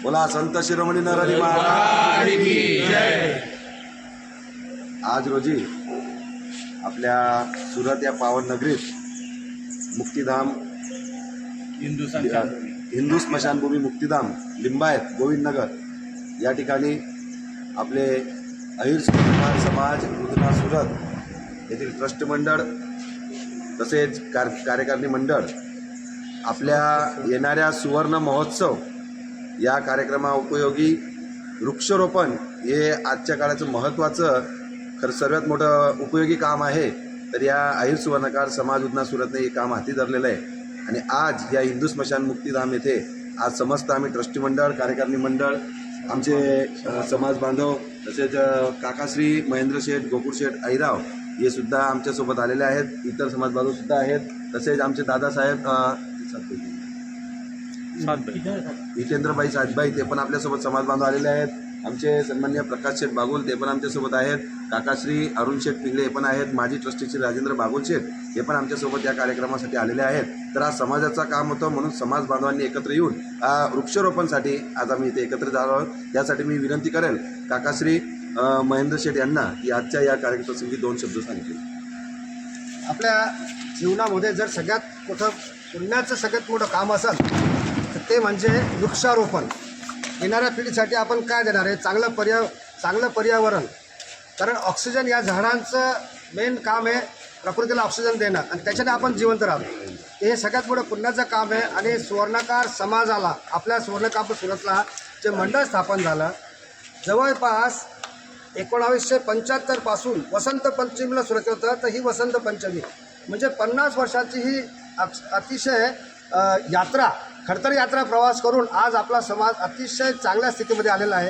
बोला संत शिरोमणी नरहरी महाराज की जय। आज रोजी आपल्या सुरत या पावन नगरीत मुक्तिधाम हिंदू स्मशानभूमी मुक्तिधाम लिंबायत गोविंदनगर या ठिकाणी आपले अहिर समाज उधना सुरत येथील ट्रस्ट मंडळ तसेच कार्यकारिणी मंडळ आपल्या येणाऱ्या सुवर्ण महोत्सव या कार्यक्रमाउपयोगी वृक्षारोपण हे आजच्या काळाचं महत्त्वाचं सर्वात मोठं उपयोगी काम आहे। तर या अहिर सुवर्णकार समाज उधना सुरतने हे काम हाती धरलेलं आहे आणि आज या हिंदू स्मशान मुक्तिधाम येथे आज समस्त आम्ही ट्रस्टी मंडळ कार्यकारिणी मंडळ आमचे समाज बांधव तसेच काकाश्री महेंद्र शेठ गोकुळ शेठ अहिराव हे सुद्धा आमच्यासोबत आलेले आहेत। इतर समाज बांधव सुद्धा आहेत। तसेच आमचे दादासाहेब हितेंद्रबाई साजबाई ते पण आपल्यासोबत समाज बांधव आलेले आहेत। आमचे सन्माननीय प्रकाश शेठ बागुल ते पण आमच्यासोबत आहेत। काकाश्री अरुण शेठ पिंगळे हे पण आहेत। माजी ट्रस्टी श्री राजेंद्र बागुल शेठ हे पण आमच्यासोबत या कार्यक्रमासाठी आलेले आहेत। तर आज समाजाचं काम होतं म्हणून समाज बांधवांनी एकत्र येऊन वृक्षारोपणसाठी आज आम्ही इथे एकत्र झालो आहोत। त्यासाठी मी विनंती करेल काकाश्री महेंद्र शेठ यांना की आजच्या या कार्यक्रमाप्रसंगी 2 शब्द सांगितले। आपल्या जीवनामध्ये जर सगळ्यात मोठं पुण्याचं सगळ्यात मोठं काम असेल तर ते म्हणजे वृक्षारोपण। येणाऱ्या पिढीसाठी आपण काय देणार आहे? चांगलं पर्यावरण, कारण ऑक्सिजन या झाडांचं मेन काम आहे प्रकृतीला ऑक्सिजन देणं आणि त्याच्याने आपण जिवंत राहतो। हे सगळ्यात मोठं पुण्याचं काम आहे आणि सुवर्णकार समाजाला आपल्या सुवर्णकार सुरतला जे मंडळ स्थापन झालं जवळपास 1975 पासून वसंत पंचमीला सुरू होतं। तर ही वसंत पंचमी म्हणजे 50 वर्षाची ही अतिशय यात्रा खडतर यात्रा प्रवास करून आज आपला समाज अतिशय चांगल्या स्थितीमध्ये आलेला आहे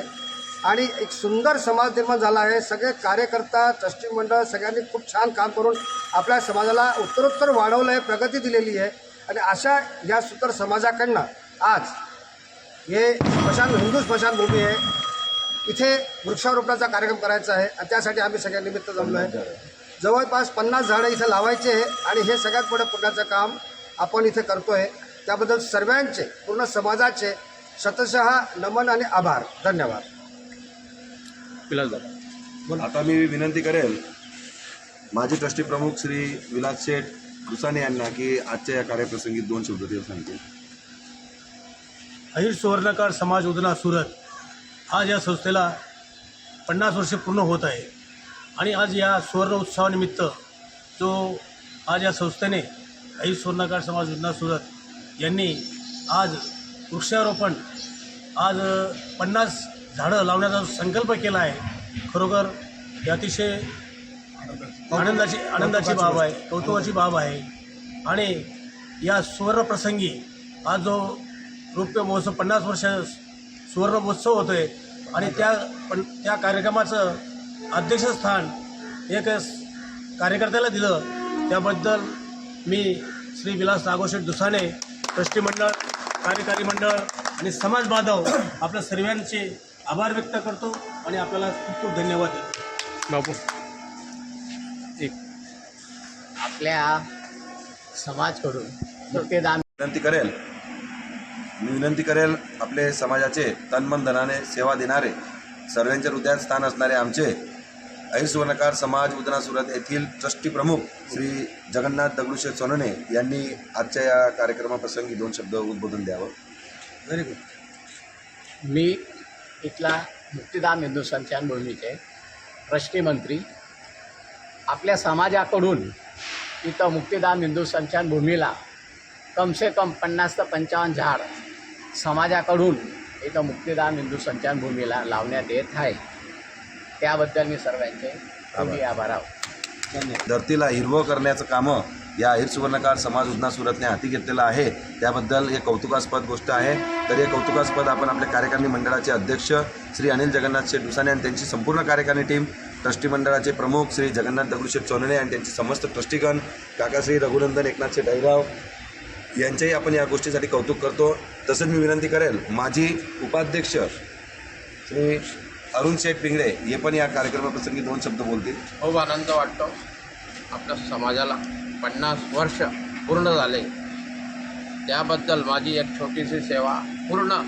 आणि एक सुंदर समाज निर्माण झाला आहे। सगळे कार्यकर्ता ट्रस्टी मंडळ सगळ्यांनी खूप छान काम करून आपल्या समाजाला उत्तरोत्तर वाढवलं आहे, प्रगती दिलेली आहे आणि अशा या सुंदर समाजाकडनं आज हे हिंदू स्मशानभूमी आहे, इथे वृक्षारोपणाचा कार्यक्रम करायचा आहे आणि त्यासाठी आम्ही सगळ्या निमित्त जमलो आहे। जवळपास 50 झाडं इथे लावायचे आणि हे सगळ्यात मोठं पुण्याचं काम आपण इथे करतो आहे। त्याबद्दल सर्वांचे पूर्ण समाजाचे शतशः नमन आणि आभार। धन्यवाद। आता मी विनंती करेल माजी ट्रस्टी प्रमुख श्री विलास शेठ दुसाने यांना की आजच्या या कार्यप्रसंगी 2 शब्द ते सांगतील। अहिर सुवर्णकार समाज उधना सुरत आज या संस्थेला 50 वर्षे पूर्ण होत आहे आणि आज या सुवर्ण उत्सवानिमित्त जो आज या संस्थेने अहिर सुवर्णकार समाज उधना सुरत यांनी आज वृक्षारोपण आज 50 झाडं लावण्याचा संकल्प केला आहे। खरोखर ही अतिशय आनंदाची बाब आहे, कौतुकाची बाब आहे आणि या सुवर्ण प्रसंगी आज जो रौप्य महोत्सव 50 वर्ष सुवर्ण महोत्सव होतो आहे आणि त्या कार्यक्रमाचं अध्यक्षस्थान एक कार्यकर्त्याला दिलं त्याबद्दल मी श्री विलास नागोशेठ दुसाने ट्रस्टी मंडळ कार्यकारी मंडळ आणि समाज बांधव आपल्या सर्वांचे आभार व्यक्त करतो आणि आपल्याला खूप खूप धन्यवाद देतो। बापू आपल्या समाजकडून मुक्तिधाम मी विनंती करेल आपले समाजाचे तनमन धनाने सेवा देणारे सर्वांच्या हृदयात स्थान असणारे आमचे अहिर सुवर्णकार समाज उधना सुरत येथील ट्रस्टी प्रमुख श्री जगन्नाथ दगडूशेठ सोनवणे यांनी आजच्या या कार्यक्रमाप्रसंगी 2 शब्द उद्बोधन द्यावं। Very good. मी इथला मुक्तिधाम हिंदू स्मशानभूमीचे ट्रस्टी मंत्री आपल्या समाजाकडून इथं मुक्तिधाम हिंदू स्मशानभूमीला कमसे कम 50 ते 55 झाड समाजाकडून इथं मुक्तिधाम हिंदू स्मशानभूमीला लावण्यात येत आहे। त्याबद्दल मी सर्वांचे खूप आभार आहोत। धरतीला हिरवं करण्याचं कामं या अहिर सुवर्णकार समाज उधना सुरतने हाती घेतलेलं आहे त्याबद्दल हे कौतुकास्पद गोष्ट आहे। तर हे कौतुकास्पद आपण आपल्या कार्यकारिणी मंडळाचे अध्यक्ष श्री अनिल जगन्नाथ शेठ दुसाने आणि त्यांची संपूर्ण कार्यकारिणी टीम ट्रस्टी मंडळाचे प्रमुख श्री जगन्नाथ दगडूशेठ सोनवणे आणि त्यांची समस्त ट्रस्टीगण काकाश्री रघुनंदन एकनाथ शेठ अहिराव यांचेही आपण या गोष्टीसाठी कौतुक करतो। तसंच मी विनंती करेल माजी उपाध्यक्ष श्री अरुण शेठ पिंगळे हे पण या कार्यक्रमाप्रसंगी 2 शब्द बोलतील। खूप आनंद वाटतो। आपल्या समाजाला 50 वर्ष पूर्ण झाले त्याबद्दल माझी एक छोटीशी सेवा पूर्ण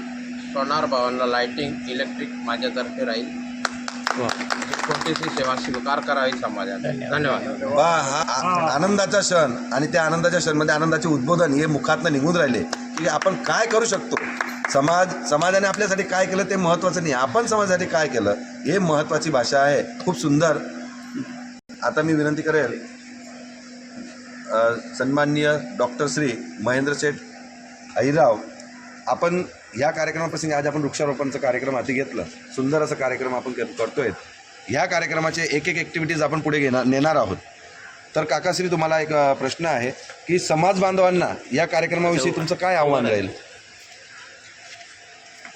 सोनार भावांना लाईटिंग इलेक्ट्रिक माझ्यातर्फे राहील. छोटीशी सेवा स्वीकार करावी समाजाने. धन्यवाद. वा हा आनंदाचा क्षण आणि त्या आनंदाच्या क्षणमध्ये आनंदाचे उद्बोधन हे मुखातनं निघून राहिले की आपण काय करू शकतो. समाजाने आपल्यासाठी काय केलं ते महत्त्वाचं नाही, आपण समाजासाठी काय केलं हे महत्त्वाची भाषा आहे. खूप सुंदर. आता मी विनंती करेल सन्माननीय डॉक्टर श्री महेंद्र शेठ अहिरराव, आपण ह्या कार्यक्रमाप्रसंगी आज आपण वृक्षारोपणचा कार्यक्रम हाती घेतलं. सुंदर असं कार्यक्रम आपण करतोय. ह्या कार्यक्रमाचे एक ॲक्टिव्हिटीज आपण पुढे नेणार आहोत. तर काकाश्री, तुम्हाला एक प्रश्न आहे की समाज बांधवांना या कार्यक्रमाविषयी तुमचं काय आव्हान राहील?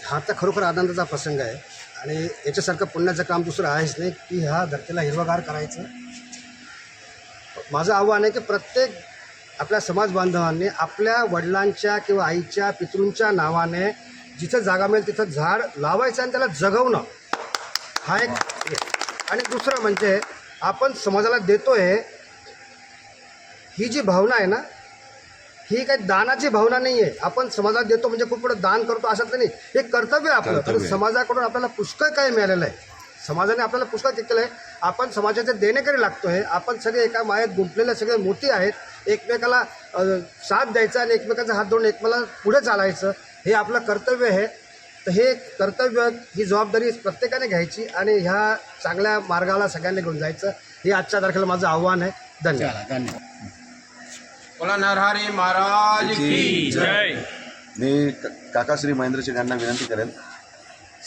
हा तर खरोखर आनंदाचा प्रसंग आहे आणि याच्यासारखं पुण्याचं काम दुसरं आहेच नाही की ह्या धरतीला हिरवागार करायचं. माझं आव्हान आहे की प्रत्येक आपल्या समाज बांधवांनी आपल्या वडिलांच्या किंवा आईच्या पितृंच्या नावाने जिथं जागा मिळेल तिथं झाड लावायचं आणि त्याला जगवणं हा एक. आणि दुसरं म्हणजे आपण समाजाला देतोय ही जी भावना आहे ना, ही काही दानाची भावना नाही आहे. आपण समाजाला देतो म्हणजे खूप पुढे दान करतो असं नाही, हे कर्तव्य आहे आपलं. तर समाजाकडून आपल्याला पुष्कळ काही मिळालेलं आहे, समाजाने आपल्याला पुष्कळ केलं आहे. आपण समाजाचे देणेकरी लागतोय. आपण सगळे एका मायेत गुंतलेले सगळे मोती आहेत. एकमेकाला साथ द्यायचा आणि एकमेकाचा हात धरून एकमेकाला पुढे चालायचं हे आपलं कर्तव्य आहे. तर हे कर्तव्य, ही जबाबदारी प्रत्येकाने घ्यायची आणि ह्या चांगल्या मार्गाला सगळ्यांनी घेऊन जायचं हे आजच्या तारखेला माझं आव्हान आहे. धन्यवाद. बोला नरहरी महाराज की जय. मी काकाश्री महेंद्र शेठ यांना विनंती करेन,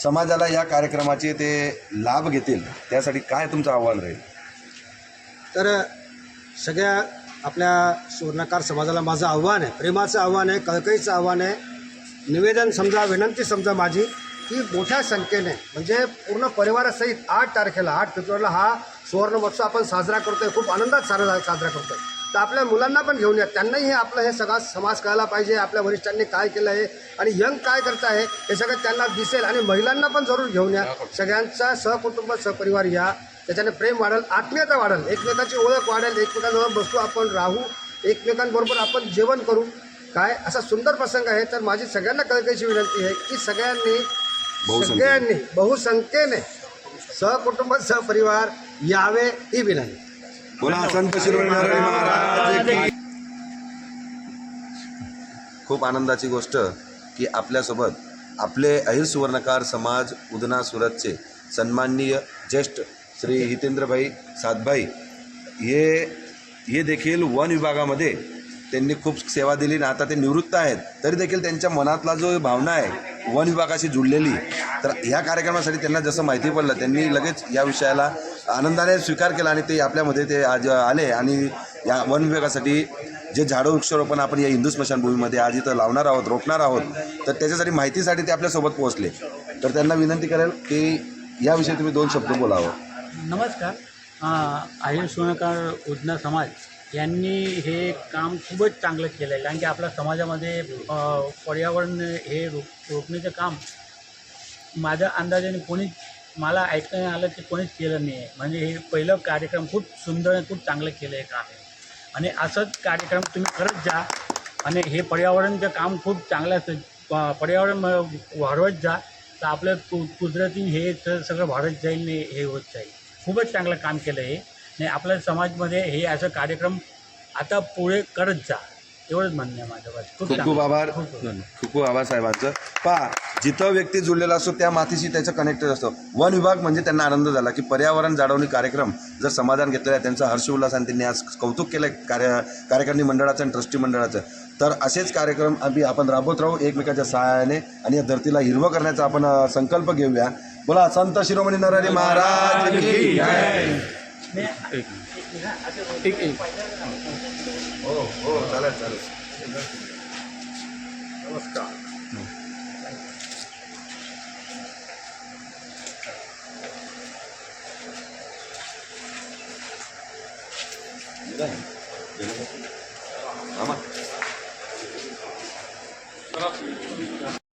समाजाला या कार्यक्रमाचे ते लाभ घेतील त्यासाठी काय तुमचं आव्हान राहील? तर सगळ्या आपल्या सुवर्णकार समाजाला माझं आव्हान आहे, प्रेमाचं आव्हान आहे, कळकळीचं आव्हान आहे. निवेदन समजा, विनंती समजा माझी की मोठ्या संख्येने म्हणजे पूर्ण परिवारासहित 8 तारखेला 8 फेब्रुवारीला हा सुवर्ण महोत्सव आपण साजरा करतोय. खूप आनंदात साजरा करतोय. तर आपल्या मुलांना पण घेऊन या, त्यांनाही हे आपलं हे सगळा समाज कळायला पाहिजे, आपल्या वरिष्ठांनी काय केलं आहे आणि यंग काय करत आहे हे सगळं त्यांना दिसेल. आणि महिलांना पण जरूर घेऊन या, सगळ्यांचा सहकुटुंब सहपरिवार या. त्याच्याने प्रेम वाढेल, आत्मीयता वाढेल, एकमेकाची ओळख वाढेल, एकमेकांजवळ बसू, आपण राहू, एकमेकांबरोबर आपण जेवण करू. काय असा सुंदर प्रसंग आहे. तर माझी सगळ्यांना कळकळीची विनंती आहे की सगळ्यांनी बहुसंख्येने सहकुटुंब सहपरिवार यावे ही विनंती. बोला संत शिरोमणी नरहरी महाराज की. खूप आनंदाची गोष्ट की आपल्यासोबत आपले अहिर सुवर्णकार समाज उधना सुरतचे सन्माननीय ज्येष्ठ श्री हितेंद्रभाई सातभाई हे देखील वन विभागामध्ये त्यांनी खूप सेवा दिली आणि आता ते निवृत्त आहेत. तरी देखील त्यांच्या मनातला जो भावना आहे वन विभागाशी जुळलेली, तर ह्या कार्यक्रमासाठी त्यांना जसं माहिती पडलं त्यांनी लगेच या विषयाला आनंदाने स्वीकार केला आणि ते आपल्यामध्ये ते आज आले आणि या वन विभागासाठी जे झाडं वृक्षारोपण आपण या हिंदू स्मशानभूमीमध्ये आज इथं लावणार आहोत, रोपणार आहोत, तर त्याच्यासाठी माहितीसाठी ते आपल्यासोबत पोहोचले. तर त्यांना विनंती करेल की याविषयी तुम्ही 2 शब्द बोलावं. नमस्कार. अहिर सुवर्णकार उधना समाज यांनी हे काम खूपच चांगलं केलं आहे. कारण की आपल्या समाजामध्ये पर्यावरण हे रोखण्याचं काम माझ्या अंदाजाने कोणीच, मला ऐकण्यात आलं की कोणीच केलं नाही आहे. म्हणजे हे पहिलं कार्यक्रम खूप सुंदर आणि खूप चांगलं केलं आहे काम आहे. आणि असंच कार्यक्रम तुम्ही करत जा आणि हे पर्यावरणचं काम खूप चांगलं असतं. पर्यावरण वाढवत जा तर आपलं कुदरती हे सगळं वाढत जाईल आणि हे होत जाईल. खूपच चांगलं काम केलं आहे. आणि आपल्या समाजमध्ये हे असं कार्यक्रम आता पुढे करत जा, एवढंच म्हणणं आहे माझं. बस खूप खूप आभार. खूप खूप आभार साहेबांचं. पहा, जिथं व्यक्ती जुळलेला असतो त्या मातीशी त्याचं कनेक्टेड असतो. वन विभाग म्हणजे त्यांना आनंद झाला की पर्यावरण जाळवणी कार्यक्रम जर समाधान घेतलेला आहे, त्यांचा हर्ष उल्हास आणि त्यांनी आज कौतुक केलं कार्यकारिणी मंडळाचं आणि ट्रस्टी मंडळाचं. तर असेच कार्यक्रम आपण राबवत राहू एकमेकाच्या सहाय्याने आणि या धरतीला हिरवं करण्याचा आपण संकल्प घेऊया. बोला संत शिरोमणी नरहरी महाराज की जय. हो चालेल चालेल. नमस्कार.